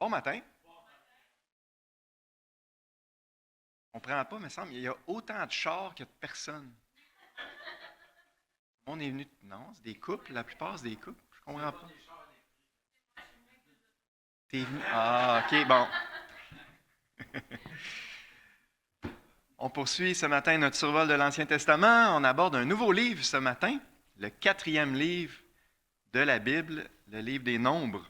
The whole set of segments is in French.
Bon matin. On ne comprend pas, me semble. Il y a autant de chars que de personnes. On est venu. Non, c'est des couples. La plupart, c'est des couples. Je comprends pas. T'es venu. Ah, OK, bon. On poursuit ce matin notre survol de l'Ancien Testament. On aborde un nouveau livre ce matin, le quatrième livre de la Bible, le livre des Nombres.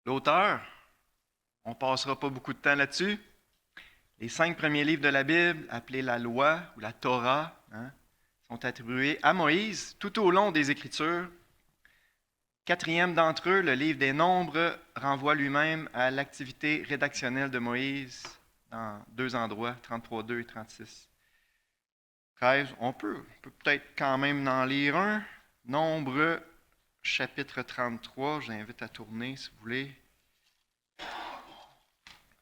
L'auteur, on ne passera pas beaucoup de temps là-dessus. Les 5 premiers livres de la Bible, appelés la Loi ou la Torah, sont attribués à Moïse tout au long des Écritures. Quatrième d'entre eux, le livre des Nombres, renvoie lui-même à l'activité rédactionnelle de Moïse dans 2 endroits, 33.2 et 36. 13, on peut peut-être quand même en lire un. Nombres, chapitre 33, j'invite à tourner si vous voulez.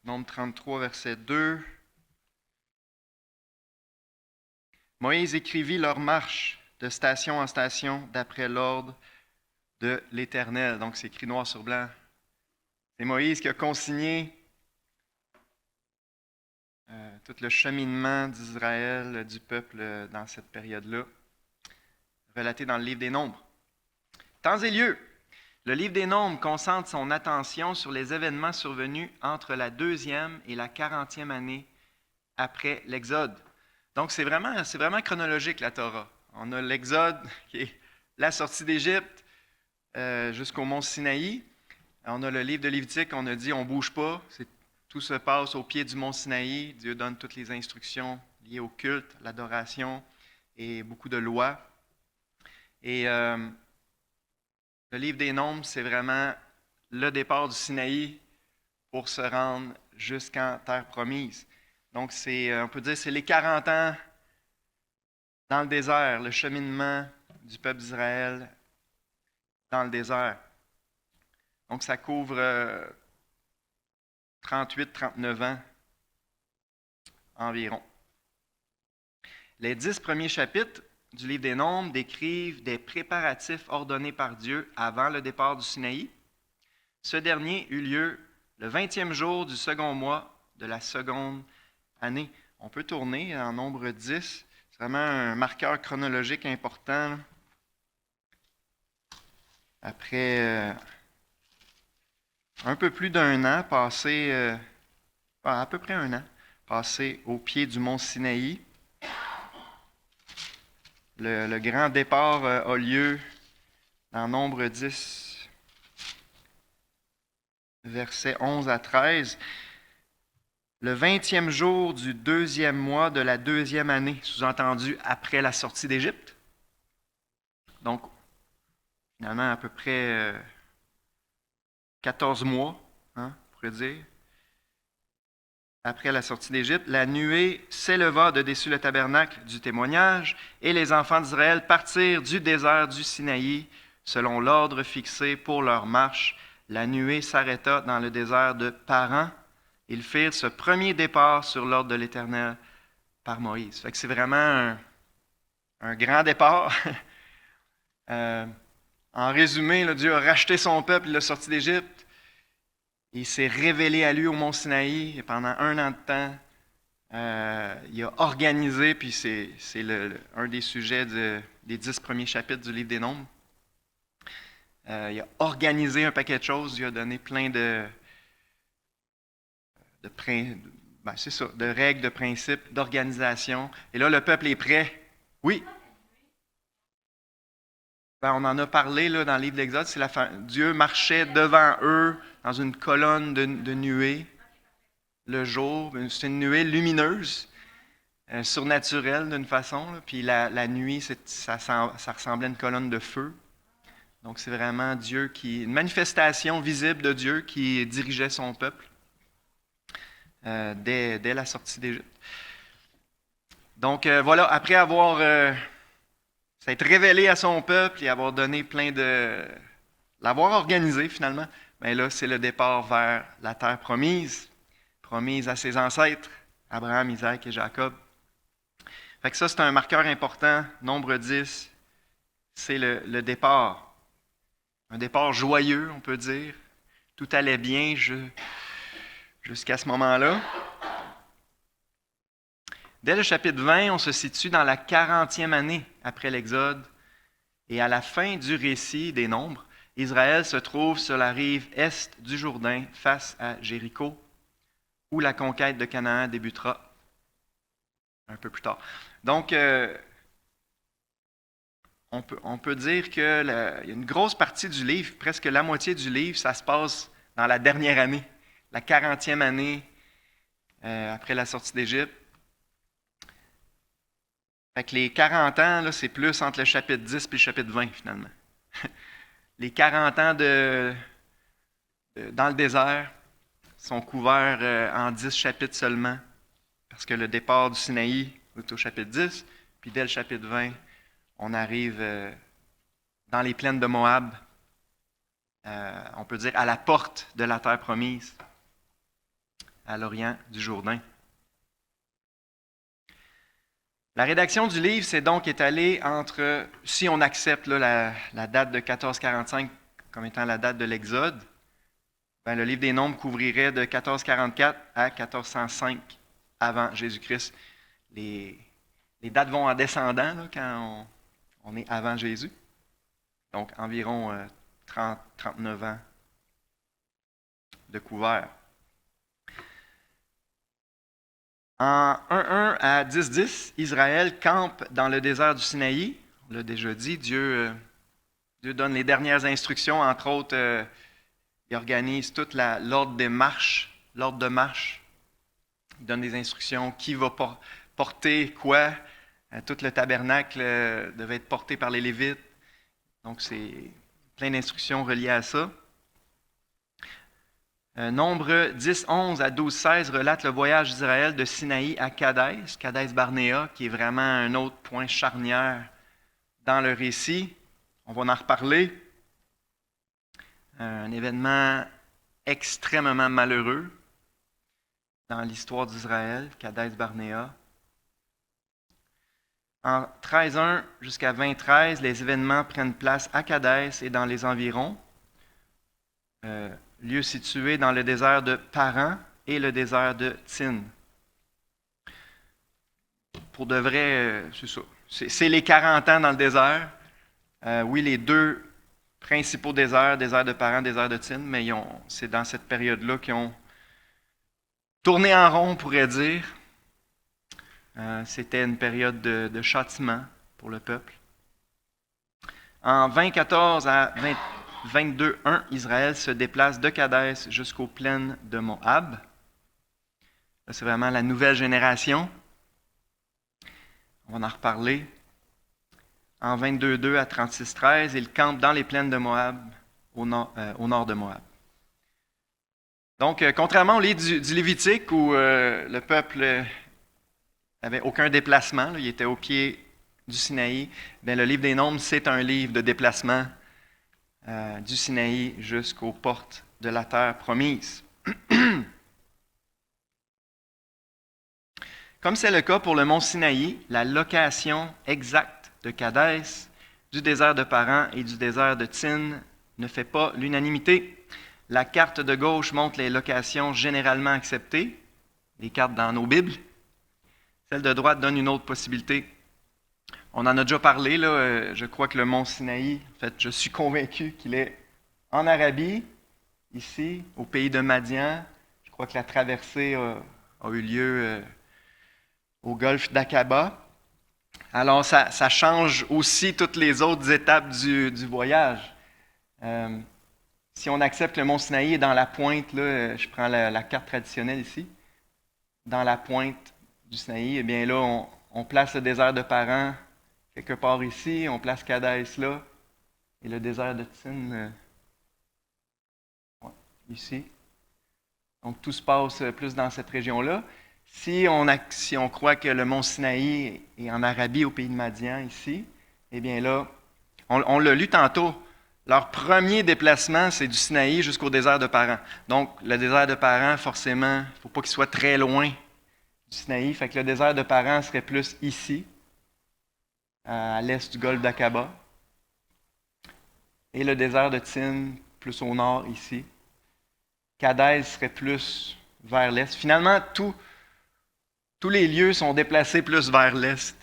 Nombre 33, verset 2. Moïse écrivit leur marche de station en station d'après l'ordre de l'Éternel. Donc, c'est écrit noir sur blanc. C'est Moïse qui a consigné tout le cheminement d'Israël, du peuple dans cette période-là, relaté dans le livre des Nombres. Temps et lieu. Le livre des Nombres concentre son attention sur les événements survenus entre la 2e et la 40e année après l'Exode. Donc, c'est vraiment chronologique, la Torah. On a l'Exode, qui est la sortie d'Égypte, jusqu'au mont Sinaï. On a le livre de Lévitique, on a dit on ne bouge pas. Tout se passe au pied du mont Sinaï. Dieu donne toutes les instructions liées au culte, l'adoration et beaucoup de lois. Et le livre des Nombres, c'est vraiment le départ du Sinaï pour se rendre jusqu'en terre promise. Donc, on peut dire c'est les 40 ans dans le désert, le cheminement du peuple d'Israël dans le désert. Donc, ça couvre 38-39 ans environ. Les 10 premiers chapitres du livre des Nombres décrivent des préparatifs ordonnés par Dieu avant le départ du Sinaï. Ce dernier eut lieu le 20e jour du second mois de la seconde année. On peut tourner en Nombre 10. C'est vraiment un marqueur chronologique important. Après un peu plus d'un an passé, à peu près un an, passé au pied du mont Sinaï. Le grand départ a lieu dans Nombre 10, versets 11 à 13. Le 20e jour du 2e mois de la 2e année, sous-entendu après la sortie d'Égypte. Donc, finalement, à peu près 14 mois, on pourrait dire. Après la sortie d'Égypte, la nuée s'éleva de dessus le tabernacle du témoignage, et les enfants d'Israël partirent du désert du Sinaï, selon l'ordre fixé pour leur marche. La nuée s'arrêta dans le désert de Paran. Ils firent ce premier départ sur l'ordre de l'Éternel par Moïse. Fait que c'est vraiment un grand départ. En résumé, là, Dieu a racheté son peuple, il l'a sorti d'Égypte. Il s'est révélé à lui au mont Sinaï et pendant 1 an de temps, il a organisé, puis c'est un des sujets des 10 premiers chapitres du livre des Nombres. Il a organisé un paquet de choses, Dieu a donné plein de règles, de principes, d'organisation. Et là, le peuple est prêt. Oui. On en a parlé là, dans le livre de l'Exode. Dieu marchait devant eux dans une colonne de nuée le jour. C'est une nuée lumineuse, surnaturelle d'une façon. Là. Puis la nuit, ça ressemblait à une colonne de feu. Donc c'est vraiment une manifestation visible de Dieu qui dirigeait son peuple dès la sortie d'Égypte. Donc voilà, après avoir s'être révélé à son peuple et avoir donné l'avoir organisé finalement, bien là, c'est le départ vers la terre promise à ses ancêtres, Abraham, Isaac et Jacob. Fait que ça, c'est un marqueur important. Nombre 10, c'est le départ. Un départ joyeux, on peut dire. Tout allait bien jusqu'à ce moment-là. Dès le chapitre 20, on se situe dans la 40e année après l'Exode. Et à la fin du récit des Nombres, Israël se trouve sur la rive est du Jourdain, face à Jéricho, où la conquête de Canaan débutera un peu plus tard. Donc, on peut dire qu'il y a une grosse partie du livre, presque la moitié du livre, ça se passe dans la dernière année, la 40e année après la sortie d'Égypte. Fait que les 40 ans, là, c'est plus entre le chapitre 10 et le chapitre 20, finalement. Les 40 ans dans le désert sont couverts en 10 chapitres seulement, parce que le départ du Sinaï est au chapitre 10, puis dès le chapitre 20, on arrive dans les plaines de Moab, on peut dire à la porte de la terre promise, à l'orient du Jourdain. La rédaction du livre s'est donc étalée entre, si on accepte là, la date de 1445 comme étant la date de l'Exode, ben, le livre des Nombres couvrirait de 1444 à 1405 avant Jésus-Christ. Les dates vont en descendant là, quand on est avant Jésus, donc environ 39 ans de couvert. En 1.1 à 10.10, Israël campe dans le désert du Sinaï. On l'a déjà dit, Dieu donne les dernières instructions, entre autres, il organise toute l'ordre de marche. Il donne des instructions, qui va porter quoi. Tout le tabernacle devait être porté par les Lévites. Donc, c'est plein d'instructions reliées à ça. Nombre 10, 11 à 12, 16 relate le voyage d'Israël de Sinaï à Kadès Barnéa, qui est vraiment un autre point charnière dans le récit. On va en reparler. Un événement extrêmement malheureux dans l'histoire d'Israël, Kadès Barnéa. En 13.1 jusqu'à 20.13, les événements prennent place à Kadès et dans les environs. Lieu situé dans le désert de Paran et le désert de Tsin. Pour de vrai, c'est ça. C'est les 40 ans dans le désert. Oui, les deux principaux déserts de Paran, désert de Tsin, mais c'est dans cette période-là qu'ils ont tourné en rond, on pourrait dire. C'était une période de châtiment pour le peuple. En 2014 à 22.1, Israël se déplace de Kadès jusqu'aux plaines de Moab. Là, c'est vraiment la nouvelle génération. On va en reparler. En 22.2 à 36.13, il campe dans les plaines de Moab, au nord de Moab. Donc, contrairement au livre du Lévitique, où le peuple n'avait aucun déplacement, là, il était au pied du Sinaï, bien, le livre des Nombres, c'est un livre de déplacement du Sinaï jusqu'aux portes de la terre promise. Comme c'est le cas pour le mont Sinaï, la location exacte de Kadès, du désert de Paran et du désert de Tsin ne fait pas l'unanimité. La carte de gauche montre les locations généralement acceptées, les cartes dans nos Bibles. Celle de droite donne une autre possibilité. On en a déjà parlé, là. Je crois que le mont Sinaï, en fait, je suis convaincu qu'il est en Arabie, ici, au pays de Madian. Je crois que la traversée a eu lieu au golfe d'Aqaba. Alors, ça change aussi toutes les autres étapes du voyage. Si on accepte le mont Sinaï est dans la pointe, là, je prends la carte traditionnelle ici, dans la pointe du Sinaï, eh bien là, on place le désert de Paran quelque part ici, on place Kadès là, et le désert de Tsin ici. Donc tout se passe plus dans cette région-là. Si on croit que le mont Sinaï est en Arabie, au pays de Madian, ici, eh bien là, on l'a lu tantôt, leur premier déplacement, c'est du Sinaï jusqu'au désert de Paran. Donc le désert de Paran, forcément, il ne faut pas qu'il soit très loin du Sinaï, fait que le désert de Paran serait plus ici, à l'est du golfe d'Aqaba. et le désert de Tsin, plus au nord ici. Kadès serait plus vers l'est. Finalement, tous les lieux sont déplacés plus vers l'est.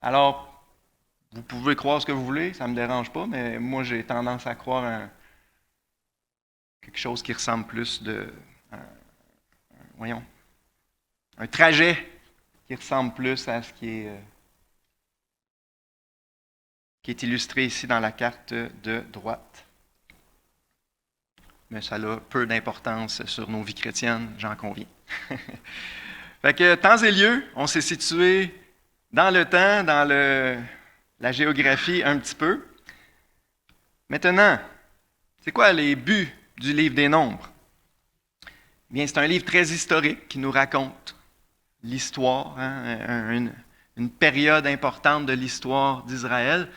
Alors, vous pouvez croire ce que vous voulez, ça ne me dérange pas, mais moi j'ai tendance à croire quelque chose qui ressemble plus voyons, un trajet qui ressemble plus à ce qui est illustré ici dans la carte de droite. Mais ça a peu d'importance sur nos vies chrétiennes, j'en conviens. Fait que temps et lieu, on s'est situé dans le temps, dans la géographie un petit peu. Maintenant, c'est quoi les buts du livre des Nombres? Bien, c'est un livre très historique qui nous raconte l'histoire, une période importante de l'histoire d'Israël.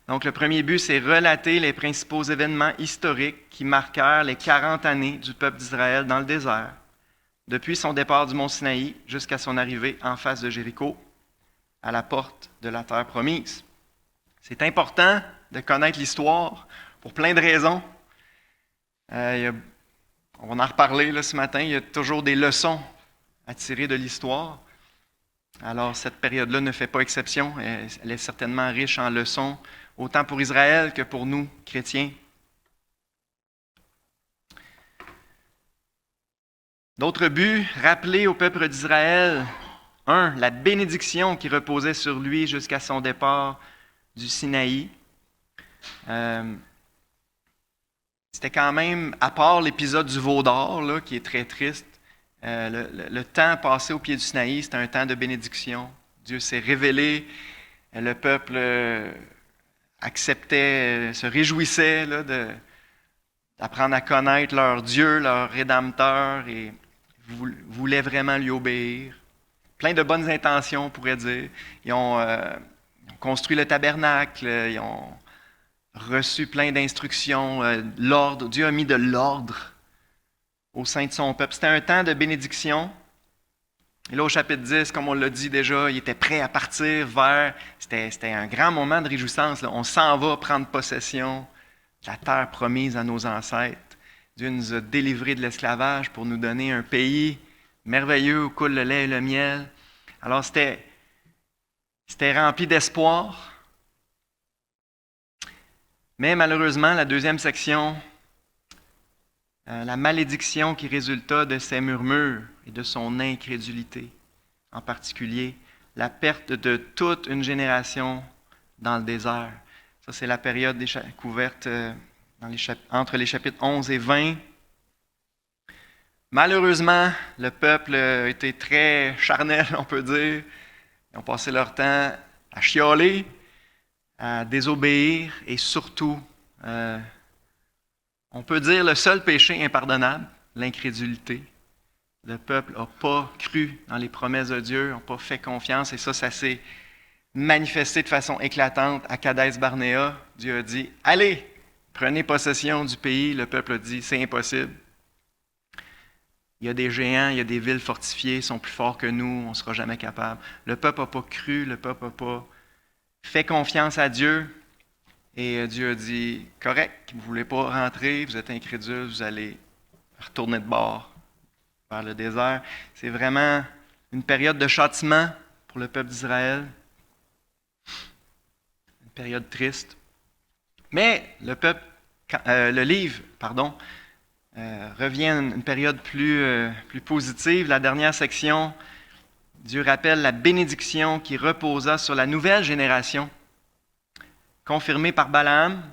Donc, le premier but, c'est relater les principaux événements historiques qui marquèrent les 40 années du peuple d'Israël dans le désert, depuis son départ du mont Sinaï jusqu'à son arrivée en face de Jéricho, à la porte de la terre promise. C'est important de connaître l'histoire pour plein de raisons. On va en reparler là, ce matin. Il y a toujours des leçons à tirer de l'histoire. Alors, cette période-là ne fait pas exception. Elle est certainement riche en leçons, autant pour Israël que pour nous, chrétiens. D'autres buts, rappeler au peuple d'Israël, la bénédiction qui reposait sur lui jusqu'à son départ du Sinaï. C'était quand même, à part l'épisode du veau d'or, là, qui est très triste, le temps passé au pied du Sinaï, c'était un temps de bénédiction. Dieu s'est révélé, le peuple acceptait, se réjouissait là, d'apprendre à connaître leur Dieu, leur Rédempteur, et voulait vraiment lui obéir. Plein de bonnes intentions, on pourrait dire. Ils ont construit le tabernacle, ils ont reçu plein d'instructions, l'ordre. Dieu a mis de l'ordre au sein de son peuple. C'était un temps de bénédiction. Et là, au chapitre 10, comme on l'a dit déjà, il était prêt à partir vers... C'était un grand moment de réjouissance. Là. On s'en va prendre possession de la terre promise à nos ancêtres. Dieu nous a délivrés de l'esclavage pour nous donner un pays merveilleux où coule le lait et le miel. Alors, c'était rempli d'espoir. Mais malheureusement, la deuxième section, la malédiction qui résulta de ses murmures et de son incrédulité, en particulier la perte de toute une génération dans le désert. Ça, c'est la période couverte entre les chapitres 11 et 20. Malheureusement, le peuple a été très charnel, on peut dire. Ils ont passé leur temps à chialer, à désobéir et surtout, on peut dire le seul péché impardonnable, l'incrédulité. Le peuple n'a pas cru dans les promesses de Dieu, n'a pas fait confiance et ça s'est manifesté de façon éclatante à Kadès-Barnéa. Dieu a dit « Allez, prenez possession du pays. » Le peuple a dit « C'est impossible. Il y a des géants, il y a des villes fortifiées, ils sont plus forts que nous, on ne sera jamais capable. » Le peuple n'a pas cru, le peuple n'a pas fait confiance à Dieu. Et Dieu a dit, correct, vous ne voulez pas rentrer, vous êtes incrédule, vous allez retourner de bord vers le désert. C'est vraiment une période de châtiment pour le peuple d'Israël. Une période triste. Mais le livre revient à une période plus positive. La dernière section, Dieu rappelle la bénédiction qui reposa sur la nouvelle génération, confirmée par Balaam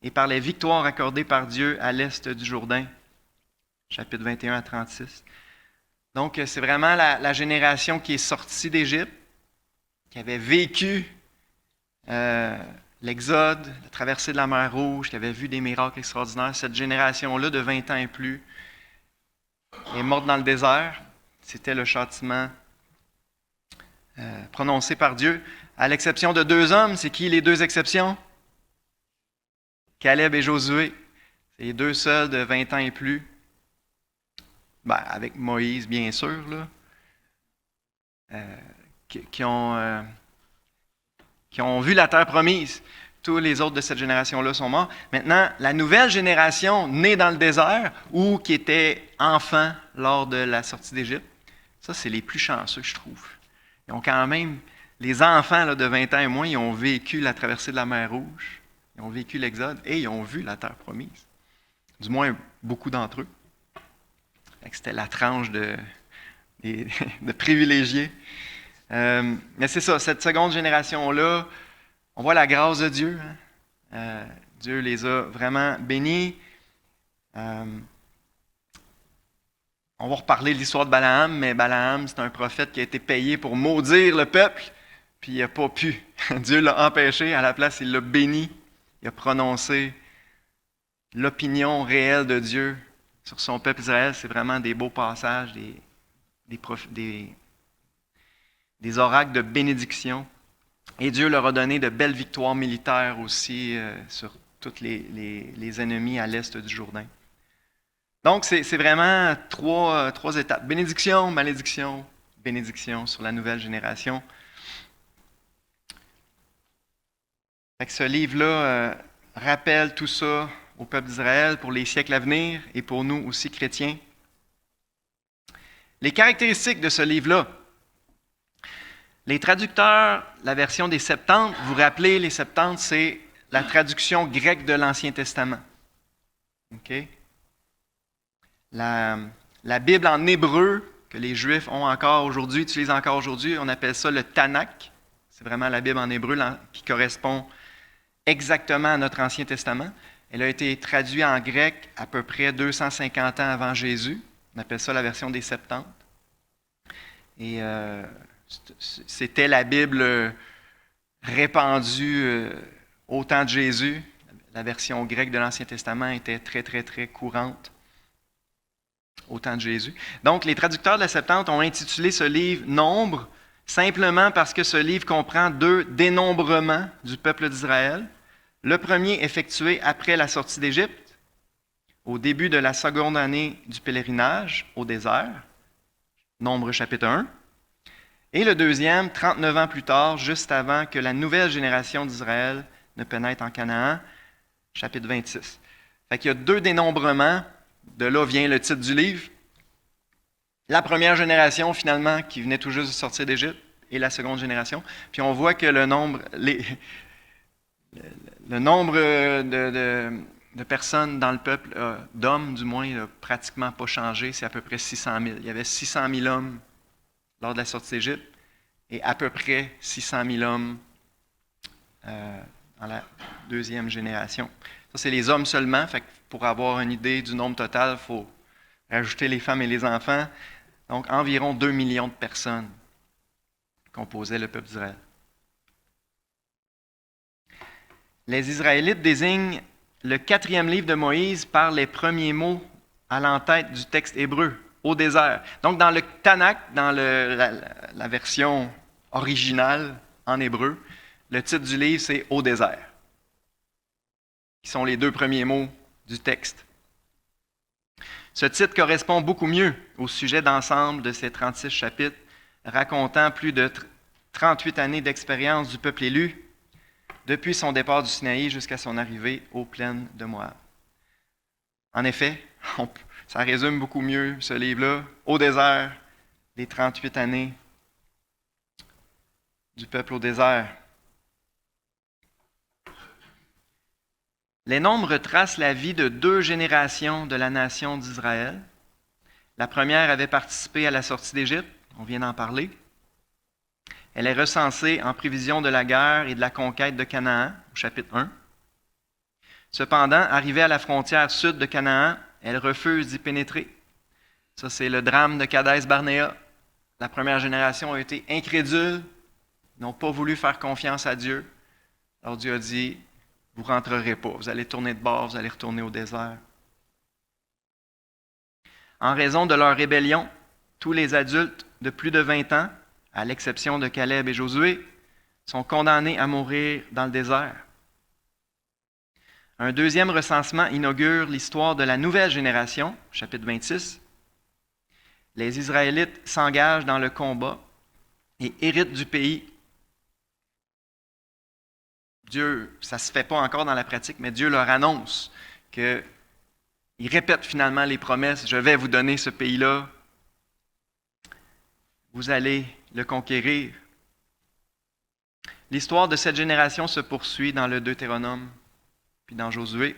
et par les victoires accordées par Dieu à l'est du Jourdain, chapitre 21 à 36. Donc, c'est vraiment la génération qui est sortie d'Égypte, qui avait vécu l'Exode, la traversée de la mer Rouge, qui avait vu des miracles extraordinaires. Cette génération-là, de 20 ans et plus, est morte dans le désert. C'était le châtiment prononcé par Dieu. À l'exception de 2 hommes, c'est qui les 2 exceptions? Caleb et Josué. C'est les 2 seuls de 20 ans et plus. Avec Moïse, bien sûr, là, qui ont vu la terre promise. Tous les autres de cette génération-là sont morts. Maintenant, la nouvelle génération née dans le désert ou qui était enfant lors de la sortie d'Égypte, ça, c'est les plus chanceux, je trouve. Ils ont quand même, les enfants là, de 20 ans et moins, ils ont vécu la traversée de la mer Rouge, ils ont vécu l'Exode et ils ont vu la terre promise. Du moins, beaucoup d'entre eux. C'était la tranche de privilégiés. Mais c'est ça, cette seconde génération-là, on voit la grâce de Dieu. Hein? Dieu les a vraiment bénis. On va reparler de l'histoire de Balaam, mais Balaam, c'est un prophète qui a été payé pour maudire le peuple, puis il n'a pas pu. Dieu l'a empêché, à la place, il l'a béni. Il a prononcé l'opinion réelle de Dieu sur son peuple Israël. C'est vraiment des beaux passages, des oracles de bénédiction. Et Dieu leur a donné de belles victoires militaires aussi sur tous les ennemis à l'est du Jourdain. Donc, c'est vraiment trois étapes. Bénédiction, malédiction, bénédiction sur la nouvelle génération. Fait que ce livre-là rappelle tout ça au peuple d'Israël pour les siècles à venir et pour nous aussi chrétiens. Les caractéristiques de ce livre-là. Les traducteurs, la version des Septante, vous rappelez, les Septante, c'est la traduction grecque de l'Ancien Testament. Okay? La Bible en hébreu, que les Juifs ont encore aujourd'hui, utilisent encore aujourd'hui, on appelle ça le Tanakh. C'est vraiment la Bible en hébreu qui correspond exactement à notre Ancien Testament. Elle a été traduite en grec à peu près 250 ans avant Jésus. On appelle ça la version des Septante. Et c'était la Bible répandue au temps de Jésus. La version grecque de l'Ancien Testament était très, très, très courante au temps de Jésus. Donc, les traducteurs de la Septante ont intitulé ce livre « Nombre » simplement parce que ce livre comprend 2 dénombrements du peuple d'Israël. Le premier effectué après la sortie d'Égypte, au début de la seconde année du pèlerinage au désert, Nombre chapitre 1. Et le deuxième, 39 ans plus tard, juste avant que la nouvelle génération d'Israël ne pénètre en Canaan, chapitre 26. Fait qu'il y a 2 dénombrements. De là vient le titre du livre. La première génération, finalement, qui venait tout juste de sortir d'Égypte, et la seconde génération. Puis on voit que le nombre de personnes dans le peuple, d'hommes du moins, n'a pratiquement pas changé. C'est à peu près 600 000. Il y avait 600 000 hommes lors de la sortie d'Égypte et à peu près 600 000 hommes dans la deuxième génération. Ça, c'est les hommes seulement. Fait que pour avoir une idée du nombre total, il faut rajouter les femmes et les enfants. Donc, environ 2 millions de personnes composaient le peuple d'Israël. Les Israélites désignent le 4e livre de Moïse par les premiers mots à l'entête du texte hébreu, au désert. Donc, dans le Tanakh, dans la version originale en hébreu, le titre du livre, c'est « Au désert », qui sont les 2 premiers mots du texte. Ce titre correspond beaucoup mieux au sujet d'ensemble de ces 36 chapitres, racontant plus de 38 années d'expérience du peuple élu, depuis son départ du Sinaï jusqu'à son arrivée aux plaines de Moab. En effet, ça résume beaucoup mieux ce livre-là, au désert, les 38 années du peuple au désert. Les Nombres retracent la vie de 2 générations de la nation d'Israël. La première avait participé à la sortie d'Égypte, on vient d'en parler. Elle est recensée en prévision de la guerre et de la conquête de Canaan, au chapitre 1. Cependant, arrivée à la frontière sud de Canaan, elle refuse d'y pénétrer. Ça, c'est le drame de Kadès-Barnéa. La première génération a été incrédule, n'ont pas voulu faire confiance à Dieu. Alors Dieu a dit, vous ne rentrerez pas, vous allez tourner de bord, vous allez retourner au désert. En raison de leur rébellion, tous les adultes de plus de 20 ans, à l'exception de Caleb et Josué, sont condamnés à mourir dans le désert. Un deuxième recensement inaugure l'histoire de la nouvelle génération, chapitre 26. Les Israélites s'engagent dans le combat et héritent du pays. Dieu, ça ne se fait pas encore dans la pratique, mais Dieu leur annonce qu'il répète finalement les promesses. Je vais vous donner ce pays-là. Vous allez le conquérir. L'histoire de cette génération se poursuit dans le Deutéronome, puis dans Josué.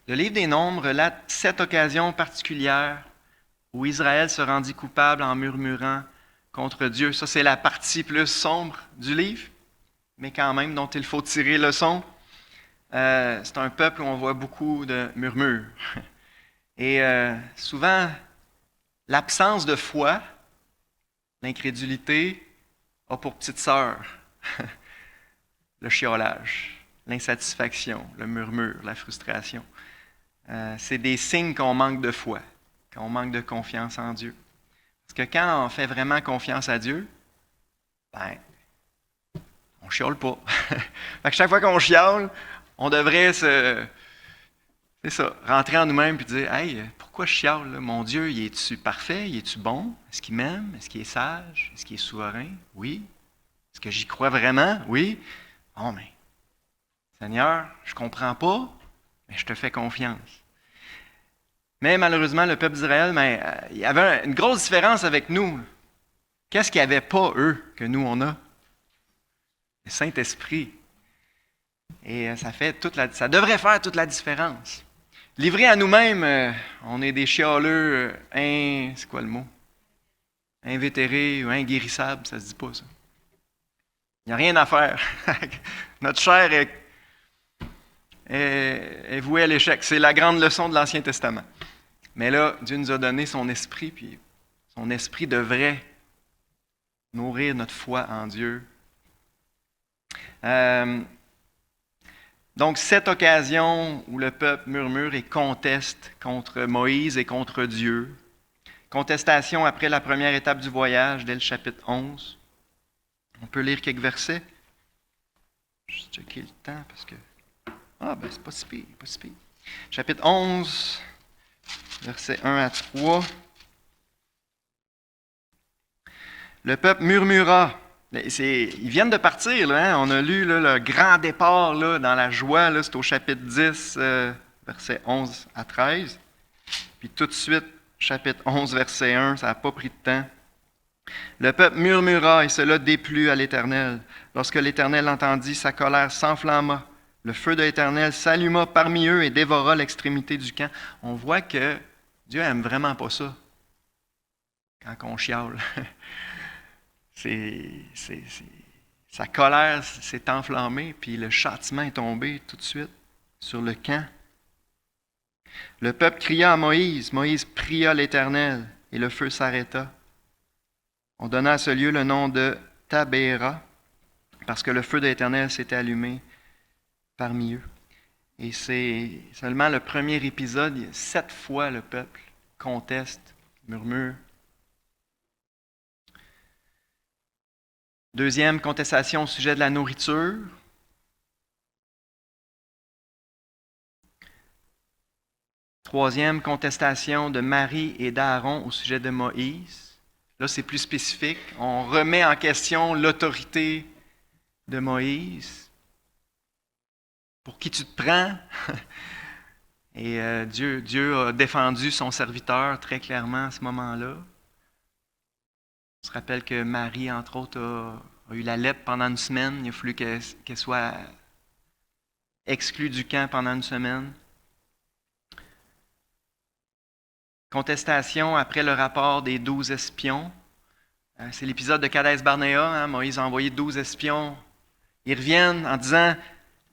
Le livre des Nombres relate 7 occasions particulières où Israël se rendit coupable en murmurant contre Dieu. Ça, c'est la partie plus sombre du livre, mais quand même dont il faut tirer leçon. C'est un peuple où on voit beaucoup de murmures. Et souvent, l'absence de foi, l'incrédulité, a pour petite sœur le chiolage, l'insatisfaction, le murmure, la frustration. C'est des signes qu'on manque de foi, qu'on manque de confiance en Dieu. Parce que quand on fait vraiment confiance à Dieu, ben, on chiole pas. Fait que chaque fois qu'on chiale, on devrait rentrer en nous-mêmes et dire « Hey, pourquoi je chiale? Là? Mon Dieu, il est-tu parfait? Il est-tu bon? Est-ce qu'il m'aime? Est-ce qu'il est sage? Est-ce qu'il est souverain? Oui. Est-ce que j'y crois vraiment? Oui. Bon, mais Seigneur, je ne comprends pas, mais je te fais confiance. » Mais malheureusement, le peuple d'Israël, il y avait une grosse différence avec nous. Qu'est-ce qu'ils n'avaient pas, eux, que nous, on a? Le Saint-Esprit. Et ça devrait faire toute la différence. Livrés à nous-mêmes, on est des chialeux, c'est quoi le mot? Invétérés ou inguérissables, ça se dit pas ça. Il n'y a rien à faire. Notre chair est vouée à l'échec. C'est la grande leçon de l'Ancien Testament. Mais là, Dieu nous a donné son esprit, puis son esprit devrait nourrir notre foi en Dieu. Donc, cette occasion où le peuple murmure et conteste contre Moïse et contre Dieu. Contestation après la première étape du voyage, dès le chapitre 11. On peut lire quelques versets. Juste checker le temps parce que... c'est pas si pire, pas si pire. Chapitre 11, versets 1 à 3. Le peuple murmura. Ils viennent de partir, là, hein? On a lu là, le grand départ là, dans la joie, là, c'est au chapitre 10, versets 11 à 13. Puis tout de suite, chapitre 11, verset 1, ça n'a pas pris de temps. Le peuple murmura et cela déplut à l'Éternel. Lorsque l'Éternel entendit, sa colère s'enflamma. Le feu de l'Éternel s'alluma parmi eux et dévora l'extrémité du camp. On voit que Dieu aime vraiment pas ça quand on chiale. Sa colère s'est enflammée, puis le châtiment est tombé tout de suite sur le camp. Le peuple cria à Moïse. Moïse pria l'Éternel, et le feu s'arrêta. On donna à ce lieu le nom de Tabéra, parce que le feu de l'Éternel s'était allumé parmi eux. Et c'est seulement le premier épisode, 7 fois le peuple conteste, murmure. Deuxième contestation au sujet de la nourriture. Troisième contestation de Marie et d'Aaron au sujet de Moïse. Là, c'est plus spécifique. On remet en question l'autorité de Moïse. Pour qui tu te prends? Et Dieu a défendu son serviteur très clairement à ce moment-là. On se rappelle que Marie, entre autres, a eu la lèpre pendant une semaine. Il a fallu qu'elle soit exclue du camp pendant une semaine. Contestation après le rapport des 12 espions. C'est l'épisode de Kadès-Barnéa. Hein? Moïse a envoyé 12 espions. Ils reviennent en disant,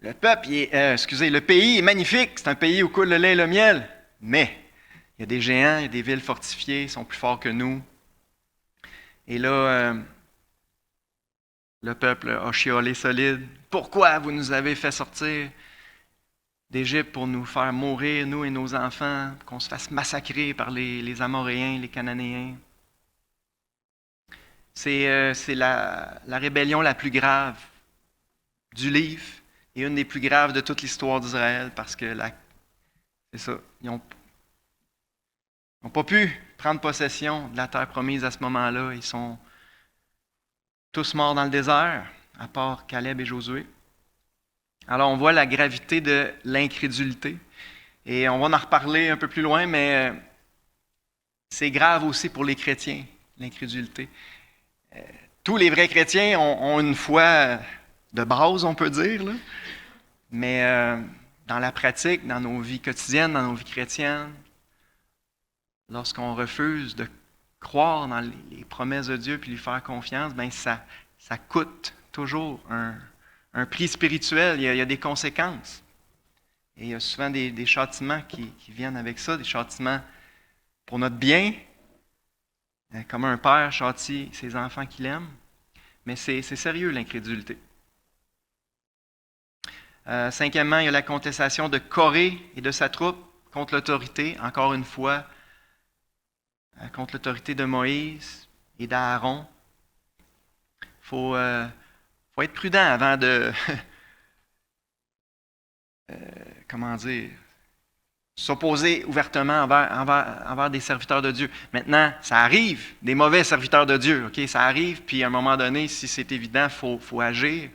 le pays est magnifique. C'est un pays où coule le lait et le miel. Mais il y a des géants, il y a des villes fortifiées, ils sont plus forts que nous. Et là, le peuple a chiolé solide. Pourquoi vous nous avez fait sortir d'Égypte pour nous faire mourir, nous et nos enfants, qu'on se fasse massacrer par les Amoréens, les Cananéens? C'est la rébellion la plus grave du livre et une des plus graves de toute l'histoire d'Israël parce que c'est ça, ils ont n'ont pas pu prendre possession de la terre promise à ce moment-là. Ils sont tous morts dans le désert, à part Caleb et Josué. Alors on voit la gravité de l'incrédulité. Et on va en reparler un peu plus loin, mais c'est grave aussi pour les chrétiens, l'incrédulité. Tous les vrais chrétiens ont une foi de base, on peut dire, là. Mais dans la pratique, dans nos vies quotidiennes, dans nos vies chrétiennes, lorsqu'on refuse de croire dans les promesses de Dieu puis lui faire confiance, ben ça coûte toujours un prix spirituel. Il y a des conséquences. Et il y a souvent des châtiments qui viennent avec ça, des châtiments pour notre bien, comme un père châtie ses enfants qu'il aime. Mais c'est sérieux, l'incrédulité. Cinquièmement, il y a la contestation de Corée et de sa troupe contre l'autorité, encore une fois, contre l'autorité de Moïse et d'Aaron. Il faut être prudent avant de, s'opposer ouvertement envers des serviteurs de Dieu. Maintenant, ça arrive, des mauvais serviteurs de Dieu, ok? Ça arrive, puis à un moment donné, si c'est évident, il faut agir,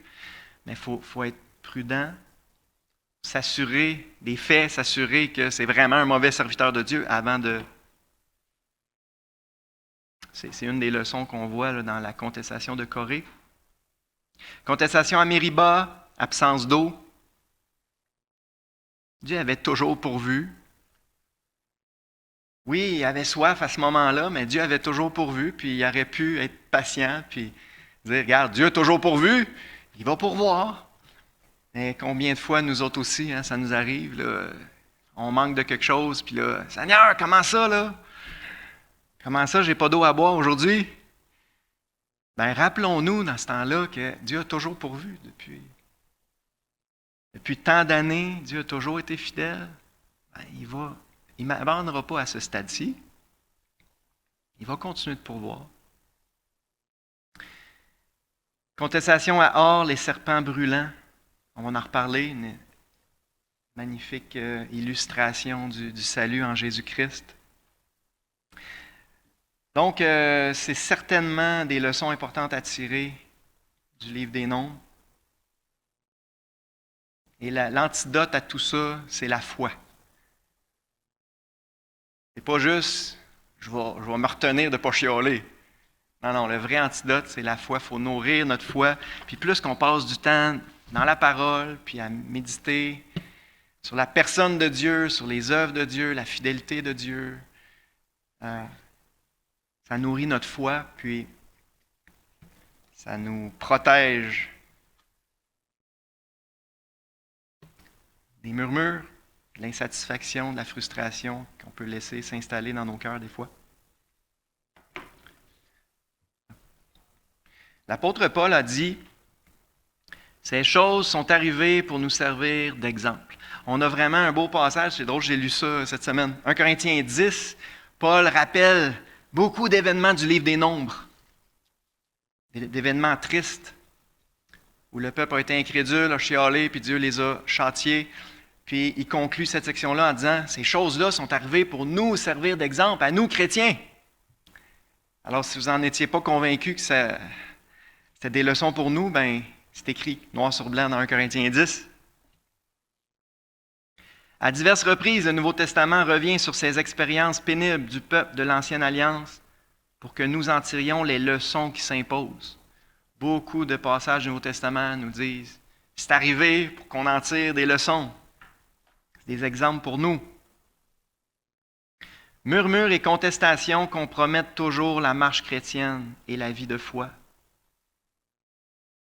mais il faut être prudent, s'assurer des faits, s'assurer que c'est vraiment un mauvais serviteur de Dieu avant de... C'est une des leçons qu'on voit là, dans la contestation de Corée. Contestation à Mériba, absence d'eau. Dieu avait toujours pourvu. Oui, il avait soif à ce moment-là, mais Dieu avait toujours pourvu, puis il aurait pu être patient, puis dire, regarde, Dieu a toujours pourvu, il va pourvoir. Mais combien de fois, nous autres aussi, ça nous arrive, là, on manque de quelque chose, puis là, Seigneur, comment ça, là? Comment ça, j'ai pas d'eau à boire aujourd'hui? Bien, rappelons-nous dans ce temps-là que Dieu a toujours pourvu depuis tant d'années, Dieu a toujours été fidèle. Ben, il ne m'abandonnera pas à ce stade-ci. Il va continuer de pourvoir. Contestation à Or, les serpents brûlants. On va en reparler, une magnifique illustration du salut en Jésus-Christ. Donc, c'est certainement des leçons importantes à tirer du livre des Nombres. Et l'antidote à tout ça, c'est la foi. C'est pas juste, je vais me retenir de ne pas chialer. Non, le vrai antidote, c'est la foi. Il faut nourrir notre foi. Puis plus qu'on passe du temps dans la parole, puis à méditer sur la personne de Dieu, sur les œuvres de Dieu, la fidélité de Dieu, ça nourrit notre foi, puis ça nous protège des murmures, de l'insatisfaction, de la frustration qu'on peut laisser s'installer dans nos cœurs des fois. L'apôtre Paul a dit « Ces choses sont arrivées pour nous servir d'exemple. » On a vraiment un beau passage, c'est drôle, j'ai lu ça cette semaine. 1 Corinthiens 10, Paul rappelle beaucoup d'événements du livre des Nombres, d'événements tristes, où le peuple a été incrédule, a chialé, puis Dieu les a châtiés. Puis il conclut cette section-là en disant « Ces choses-là sont arrivées pour nous servir d'exemple, à nous chrétiens. » Alors si vous n'en étiez pas convaincus que c'était des leçons pour nous, ben c'est écrit noir sur blanc dans 1 Corinthiens 10. À diverses reprises, le Nouveau Testament revient sur ces expériences pénibles du peuple de l'Ancienne Alliance pour que nous en tirions les leçons qui s'imposent. Beaucoup de passages du Nouveau Testament nous disent « C'est arrivé pour qu'on en tire des leçons. » C'est des exemples pour nous. Murmures et contestations compromettent toujours la marche chrétienne et la vie de foi.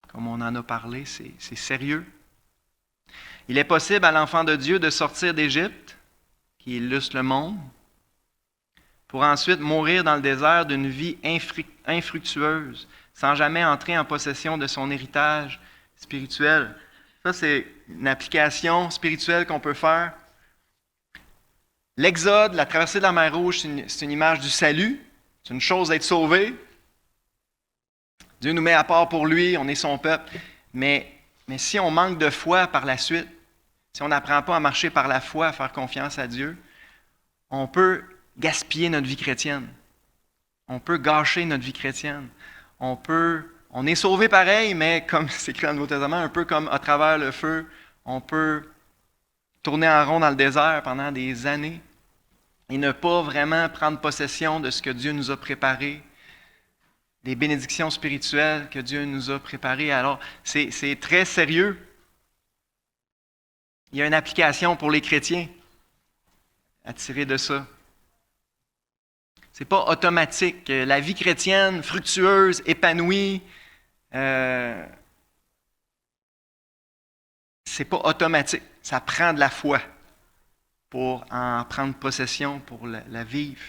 Comme on en a parlé, c'est sérieux. Il est possible à l'enfant de Dieu de sortir d'Égypte, qui illustre le monde, pour ensuite mourir dans le désert d'une vie infructueuse, sans jamais entrer en possession de son héritage spirituel. Ça, c'est une application spirituelle qu'on peut faire. L'Exode, la traversée de la mer Rouge, c'est une image du salut. C'est une chose d'être sauvé. Dieu nous met à part pour lui, on est son peuple. Mais si on manque de foi par la suite, si on n'apprend pas à marcher par la foi, à faire confiance à Dieu, il gaspiller notre vie chrétienne. On peut gâcher notre vie chrétienne. On est sauvé pareil, mais comme c'est écrit dans le Nouveau Testament, un peu comme à travers le feu, on peut tourner en rond dans le désert pendant des années et ne pas vraiment prendre possession de ce que Dieu nous a préparé, des bénédictions spirituelles que Dieu nous a préparées. Alors, c'est très sérieux. Il y a une application pour les chrétiens à tirer de ça. Ce n'est pas automatique. La vie chrétienne, fructueuse, épanouie, c'est pas automatique. Ça prend de la foi pour en prendre possession, pour la vivre.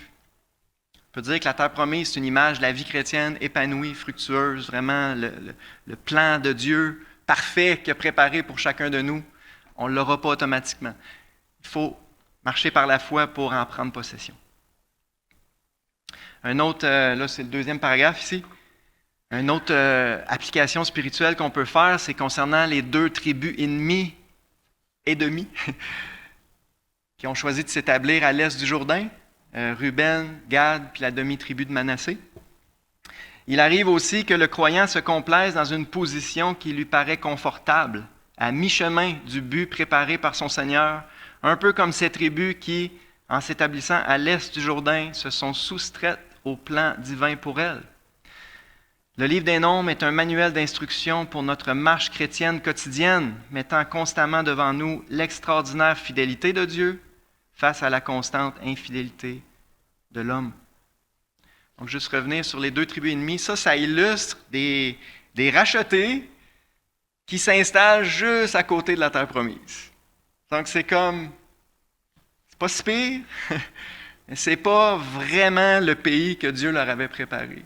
On peut dire que la terre promise, c'est une image de la vie chrétienne épanouie, fructueuse, vraiment le plan de Dieu parfait qu'il a préparé pour chacun de nous. On ne l'aura pas automatiquement. Il faut marcher par la foi pour en prendre possession. Un autre, là c'est le deuxième paragraphe ici, une autre application spirituelle qu'on peut faire, c'est concernant les 2 tribus ennemies et demi qui ont choisi de s'établir à l'est du Jourdain, Ruben, Gad, puis la demi-tribu de Manassé. Il arrive aussi que le croyant se complaise dans une position qui lui paraît confortable, à mi-chemin du but préparé par son Seigneur, un peu comme ces tribus qui, en s'établissant à l'est du Jourdain, se sont soustraites au plan divin pour elles. Le livre des Nombres est un manuel d'instruction pour notre marche chrétienne quotidienne, mettant constamment devant nous l'extraordinaire fidélité de Dieu face à la constante infidélité de l'homme. Donc, juste revenir sur les 2 tribus ennemies, ça illustre des rachetés qui s'installent juste à côté de la terre promise. Donc, c'est pas si pire, mais c'est pas vraiment le pays que Dieu leur avait préparé.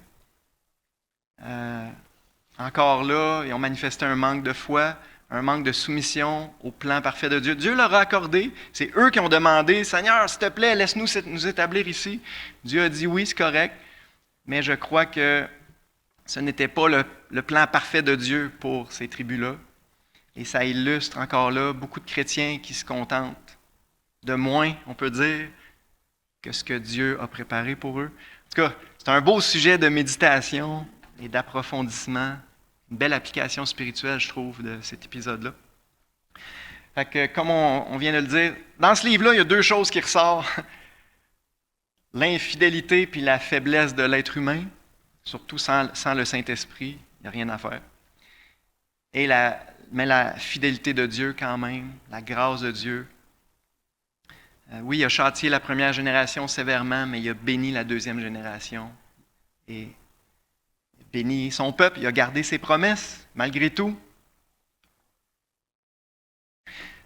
Encore là, ils ont manifesté un manque de foi, un manque de soumission au plan parfait de Dieu. Dieu leur a accordé, c'est eux qui ont demandé, « Seigneur, s'il te plaît, laisse-nous nous établir ici. » Dieu a dit, « Oui, c'est correct, mais je crois que ce n'était pas le plan parfait de Dieu pour ces tribus-là. » Et ça illustre encore là beaucoup de chrétiens qui se contentent de moins, on peut dire, que ce que Dieu a préparé pour eux. En tout cas, c'est un beau sujet de méditation et d'approfondissement. Une belle application spirituelle, je trouve, de cet épisode-là. Fait que, comme on vient de le dire, dans ce livre-là, il y a 2 choses qui ressortent. L'infidélité puis la faiblesse de l'être humain, surtout sans le Saint-Esprit, il n'y a rien à faire. Mais la fidélité de Dieu quand même, la grâce de Dieu. Oui, il a châtié la première génération sévèrement, mais il a béni la deuxième génération. Et béni son peuple, il a gardé ses promesses, malgré tout.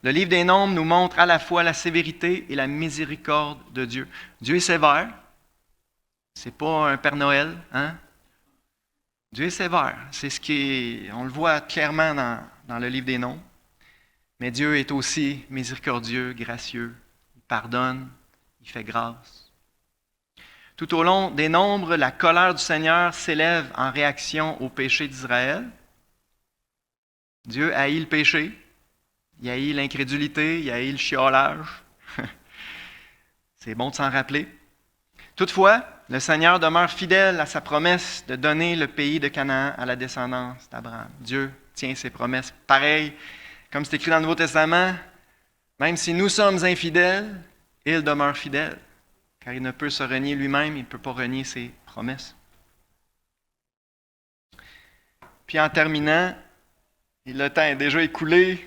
Le livre des Nombres nous montre à la fois la sévérité et la miséricorde de Dieu. Dieu est sévère. C'est pas un Père Noël, hein? Dieu est sévère. C'est on le voit clairement dans le livre des Nombres. Mais Dieu est aussi miséricordieux, gracieux. Il pardonne, il fait grâce. Tout au long des Nombres, la colère du Seigneur s'élève en réaction au péché d'Israël. Dieu haït le péché, il haït l'incrédulité, il haït le chiolage. C'est bon de s'en rappeler. Toutefois, le Seigneur demeure fidèle à sa promesse de donner le pays de Canaan à la descendance d'Abraham. Dieu tient ses promesses. Pareil, comme c'est écrit dans le Nouveau Testament, même si nous sommes infidèles, il demeure fidèle. Car il ne peut se renier lui-même, il ne peut pas renier ses promesses. Puis en terminant, le temps est déjà écoulé,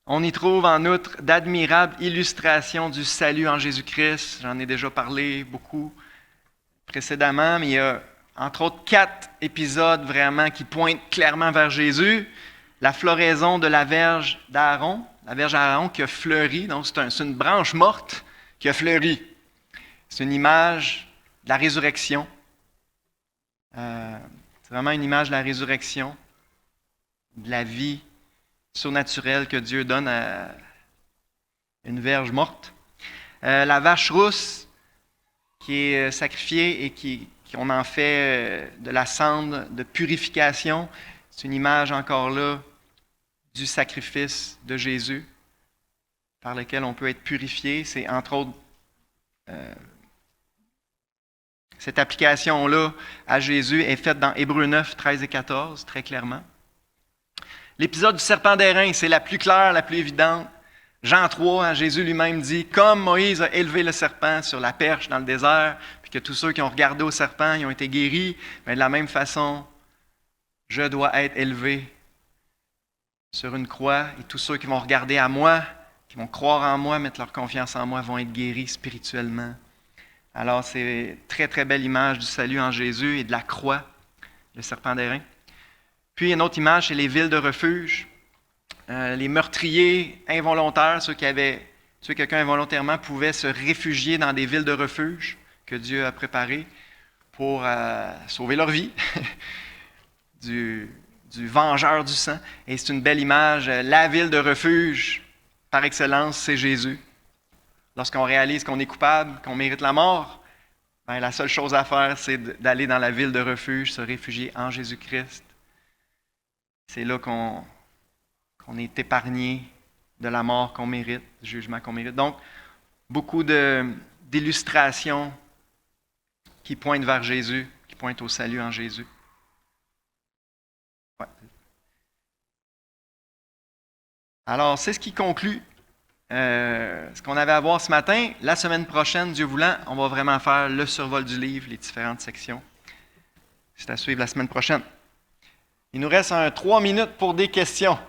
on y trouve en outre d'admirables illustrations du salut en Jésus-Christ. J'en ai déjà parlé beaucoup précédemment, mais il y a entre autres 4 épisodes vraiment qui pointent clairement vers Jésus. La floraison de la verge d'Aaron, la verge d'Aaron qui a fleuri, donc c'est une branche morte qui a fleuri. C'est une image de la résurrection. C'est vraiment une image de la résurrection, de la vie surnaturelle que Dieu donne à une verge morte. La vache rousse qui est sacrifiée et qu'on en fait de la cendre de purification. C'est une image encore là du sacrifice de Jésus par lequel on peut être purifié. C'est entre autres Cette application-là à Jésus est faite dans Hébreux 9, 13 et 14, très clairement. L'épisode du serpent d'airain, c'est la plus claire, la plus évidente. Jean 3, Jésus lui-même dit, comme Moïse a élevé le serpent sur la perche dans le désert, puis que tous ceux qui ont regardé au serpent, ils ont été guéris, mais de la même façon, je dois être élevé sur une croix, et tous ceux qui vont regarder à moi, qui vont croire en moi, mettre leur confiance en moi, vont être guéris spirituellement. Alors, c'est une très, très belle image du salut en Jésus et de la croix, le serpent d'airain. Puis, une autre image, c'est les villes de refuge. Les meurtriers involontaires, ceux qui avaient tué quelqu'un involontairement, pouvaient se réfugier dans des villes de refuge que Dieu a préparées pour sauver leur vie du vengeur du sang. Et c'est une belle image. La ville de refuge, par excellence, c'est Jésus. Lorsqu'on réalise qu'on est coupable, qu'on mérite la mort, ben, la seule chose à faire, c'est d'aller dans la ville de refuge, se réfugier en Jésus-Christ. C'est là qu'on est épargné de la mort qu'on mérite, du jugement qu'on mérite. Donc, beaucoup d'illustrations qui pointent vers Jésus, qui pointent au salut en Jésus. Ouais. Alors, c'est ce qui conclut ce qu'on avait à voir ce matin. La semaine prochaine, Dieu voulant, on va vraiment faire le survol du livre, les différentes sections. C'est à suivre la semaine prochaine. Il nous reste 3 minutes pour des questions.